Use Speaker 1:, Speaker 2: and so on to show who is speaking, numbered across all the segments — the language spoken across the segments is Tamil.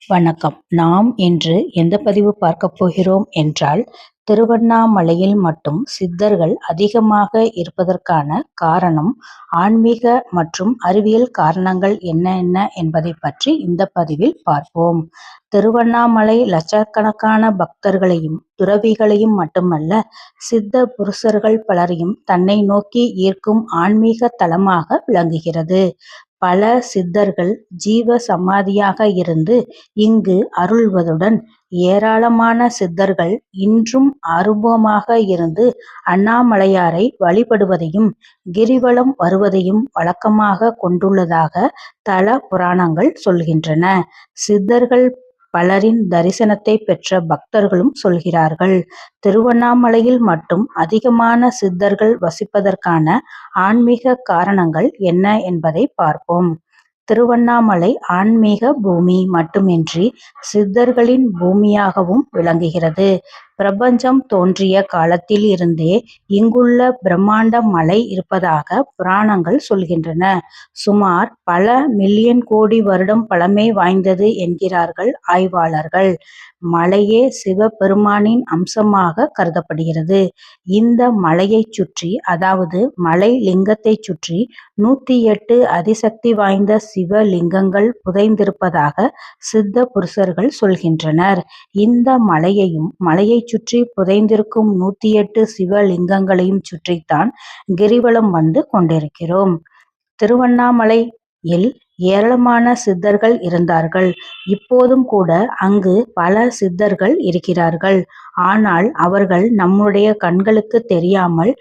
Speaker 1: வணக்கம். நாம் இன்று எந்த பதிவு பார்க்கப் போகிறோம் என்றால், திருவண்ணாமலையில் மட்டும் சித்தர்கள் அதிகமாக இருப்பதற்கான காரணம், ஆன்மீக மற்றும் அறிவியல் காரணங்கள் என்ன என்ன என்பதை பற்றி இந்த பதிவில் பார்ப்போம். திருவண்ணாமலை லட்சக்கணக்கான பக்தர்களையும் துறவிகளையும் மட்டுமல்ல, சித்த புருஷர்கள் பலரையும் தன்னை நோக்கி ஈர்க்கும் ஆன்மீக தலமாக விளங்குகிறது. பல சித்தர்கள் ஜீவ சமாதியாக இருந்து இங்கு அருள்வதுடன், ஏராளமான சித்தர்கள் இன்றும் அரூபமாக இருந்து அண்ணாமலையாரை வழிபடுவதையும் கிரிவலம் வருவதையும் வழக்கமாக கொண்டுள்ளதாக தல புராணங்கள் சொல்கின்றன. சித்தர்கள் பலரின் தரிசனத்தை பெற்ற பக்தர்களும் சொல்கிறார்கள். திருவண்ணாமலையில் மட்டும் அதிகமான சித்தர்கள் வசிப்பதற்கான ஆன்மீக காரணங்கள் என்ன என்பதை பார்ப்போம். திருவண்ணாமலை ஆன்மீக பூமி மட்டுமின்றி சித்தர்களின் பூமியாகவும் விளங்குகிறது. பிரபஞ்சம் தோன்றிய காலத்தில் இருந்தே இங்குள்ள பிரம்மாண்ட மலை இருப்பதாக புராணங்கள் சொல்கின்றன. சுமார் பல மில்லியன் கோடி வருடம் பழமை வாய்ந்தது என்கிறார்கள் ஆய்வாளர்கள். மலையே சிவபெருமானின் அம்சமாக கருதப்படுகிறது. இந்த மலையைச் சுற்றி, அதாவது மலை லிங்கத்தை சுற்றி 108 அதிசக்தி வாய்ந்த சிவலிங்கங்கள் புதைந்திருப்பதாக சித்த புருஷர்கள் சொல்கின்றனர். இந்த மலையையும் மலையை சுற்றி புதைந்திருக்கும் 108 சிவலிங்கங்களையும் சுற்றித்தான் கிரிவலம் வந்து கொண்டிருக்கிறோம். திருவண்ணாமலையில் ஏராளமான சித்தர்கள் இருந்தார்கள். இப்போதும் கூட அங்கு பல சித்தர்கள் இருக்கிறார்கள். ஆனால் அவர்கள் நம்முடைய கண்களுக்கு தெரியாமல்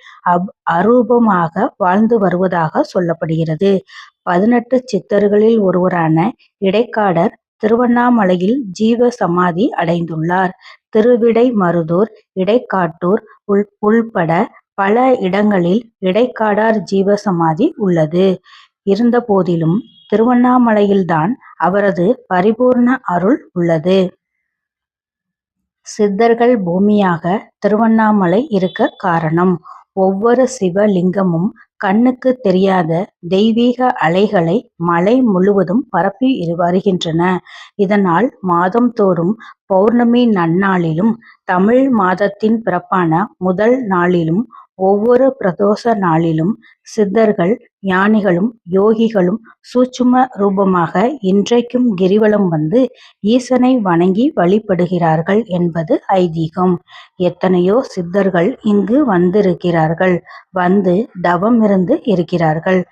Speaker 1: அரூபமாக வாழ்ந்து வருவதாக சொல்லப்படுகிறது. 18 சித்தர்களில் ஒருவரான இடைக்காடர் திருவண்ணாமலையில் ஜீவ சமாதி அடைந்துள்ளார். திருவிடைமருதூர், இடைக்காட்டூர் உள்பட பல இடங்களில் இடைக்காடார் ஜீவசமாதி உள்ளது. இருந்தபோதிலும் திருவண்ணாமலையில்தான் அவரது பரிபூர்ண அருள் உள்ளது. சித்தர்கள் பூமியாக திருவண்ணாமலை இருக்க காரணம், ஒவ்வொரு சிவலிங்கமும் கண்ணுக்கு தெரியாத தெய்வீக அலைகளை மலை முழுவதும் பரப்பி வருகின்றன. இதனால் மாதந்தோறும் பௌர்ணமி நன்னாளிலும், தமிழ் மாதத்தின் பிறப்பான முதல் நாளிலும், ஒவ்வொரு பிரதோஷ நாளிலும் சித்தர்கள், ஞானிகளும் யோகிகளும் சூட்சும ரூபமாக இன்றைக்கும் கிரிவலம் வந்து ஈசனை வணங்கி வழிபடுகிறார்கள் என்பது ஐதீகம். எத்தனையோ சித்தர்கள் இங்கு வந்திருக்கிறார்கள். வந்து தவம் இருந்து இருக்கிறார்கள்.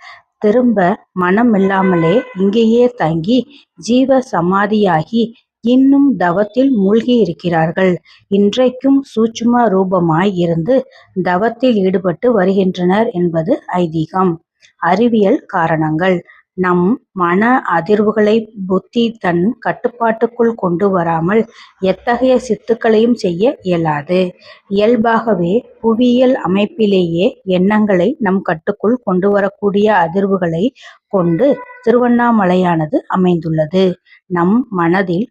Speaker 1: திரும்ப மனமில்லாமலே இங்கேயே தங்கி ஜீவ சமாதியாகி இன்னும் தவத்தில் மூழ்கி இருக்கிறார்கள். இன்றைக்கும் சூட்சும ரூபமாய் இருந்து தவத்தில் ஈடுபட்டு வருகின்றனர் என்பது ஐதீகம். அறிவியல் காரணங்கள். நம் மன அதிர்வுகளை புத்தி தன் கட்டுப்பாட்டுக்குள் கொண்டு வராமல் எத்தகைய சித்துக்களையும் செய்ய இயலாது. இயல்பாகவே புவியியல் அமைப்பிலேயே எண்ணங்களை நம் கட்டுக்குள் கொண்டு வரக்கூடிய அதிர்வுகளை கொண்டு திருவண்ணாமலையானது அமைந்துள்ளது. நம் மனதில்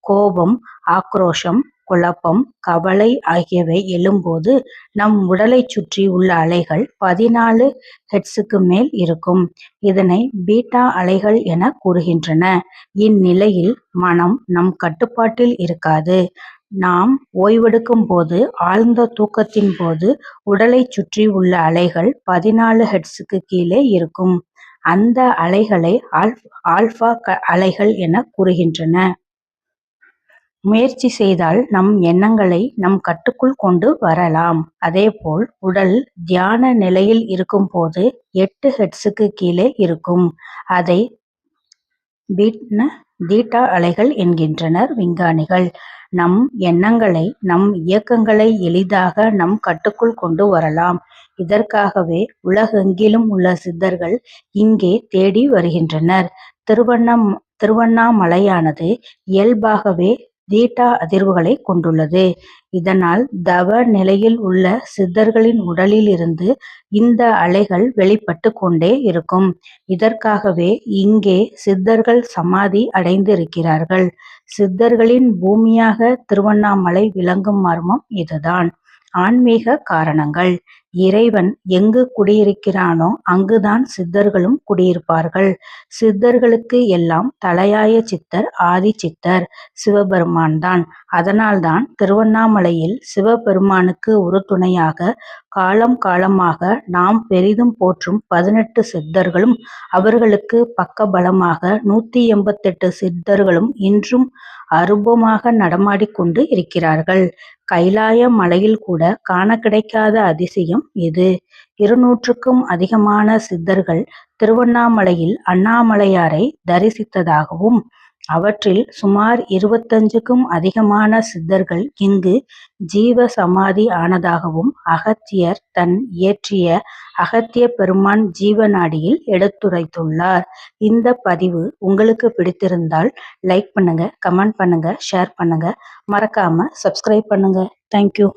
Speaker 1: கோபம், ஆக்ரோஷம், குழப்பம், கவலை ஆகியவை எழும்போது நம் உடலை சுற்றி உள்ள அலைகள் 14 ஹெர்ட்ஸுக்கு மேல் இருக்கும். இதனை பீட்டா அலைகள் என கூறுகின்றன. இந்நிலையில் மனம் நம் கட்டுப்பாட்டில் இருக்காது. நாம் ஓய்வெடுக்கும் போது, ஆழ்ந்த தூக்கத்தின் போது உடலை சுற்றி உள்ள அலைகள் 14 ஹெர்ட்ஸுக்கு கீழே இருக்கும். அந்த அலைகளை ஆல்பா அலைகள் என கூறுகின்றன. முயற்சி செய்தால் நம் எண்ணங்களை நம் கட்டுக்குள் கொண்டு வரலாம். அதேபோல் உடல் தியான நிலையில் இருக்கும் போது 8 ஹெர்ட்ஸுக்கு கீழே இருக்கும். அதை பீட்டா அலைகள் என்கின்றனர் விஞ்ஞானிகள். நம் எண்ணங்களை, நம் இயக்கங்களை எளிதாக நம் கட்டுக்குள் கொண்டு வரலாம். இதற்காகவே உலகெங்கிலும் உள்ள சித்தர்கள் இங்கே தேடி வருகின்றனர். திருவண்ணாமலையானது இயல்பாகவே தீட்டா அதிர்வுகளை கொண்டுள்ளது. இதனால் தவ நிலையில் உள்ள சித்தர்களின் உடலில் இருந்து இந்த அலைகள் வெளிப்பட்டு கொண்டே இருக்கும். இதற்காகவே இங்கே சித்தர்கள் சமாதி அடைந்து இருக்கிறார்கள். சித்தர்களின் பூமியாக திருவண்ணாமலை விளங்கும் மர்மம் இதுதான். ஆன்மீக காரணங்கள். இறைவன் எங்கு குடியிருக்கிறானோ அங்குதான் சித்தர்களும் குடியிருப்பார்கள். சித்தர்களுக்கு எல்லாம் தலையாய சித்தர் ஆதி சித்தர் சிவபெருமான்தான். அதனால்தான் திருவண்ணாமலையில் சிவபெருமானுக்கு உறுதுணையாக காலம் காலமாக நாம் பெரிதும் போற்றும் 18 சித்தர்களும் அவர்களுக்கு பக்கபலமாக 188 சித்தர்களும் இன்றும் அருவமாக நடமாடிக்கொண்டு இருக்கிறார்கள். கைலாய மலையில் கூட காண கிடைக்காத அதிசயம் இது. 200க்கும் அதிகமான சித்தர்கள் திருவண்ணாமலையில் அண்ணாமலையாரை தரிசித்ததாகவும் அவற்றில் சுமார் 25க்கும் அதிகமான சித்தர்கள் இங்கு ஜீவ சமாதி ஆனதாகவும் அகத்தியர் தன் இயற்றிய அகத்திய பெருமான் ஜீவநாடியில் எடுத்துரைத்துள்ளார். இந்த பதிவு உங்களுக்கு பிடித்திருந்தால் லைக் பண்ணுங்க, கமெண்ட் பண்ணுங்க, ஷேர் பண்ணுங்க, மறக்காம சப்ஸ்கிரைப் பண்ணுங்க. தேங்க்யூ.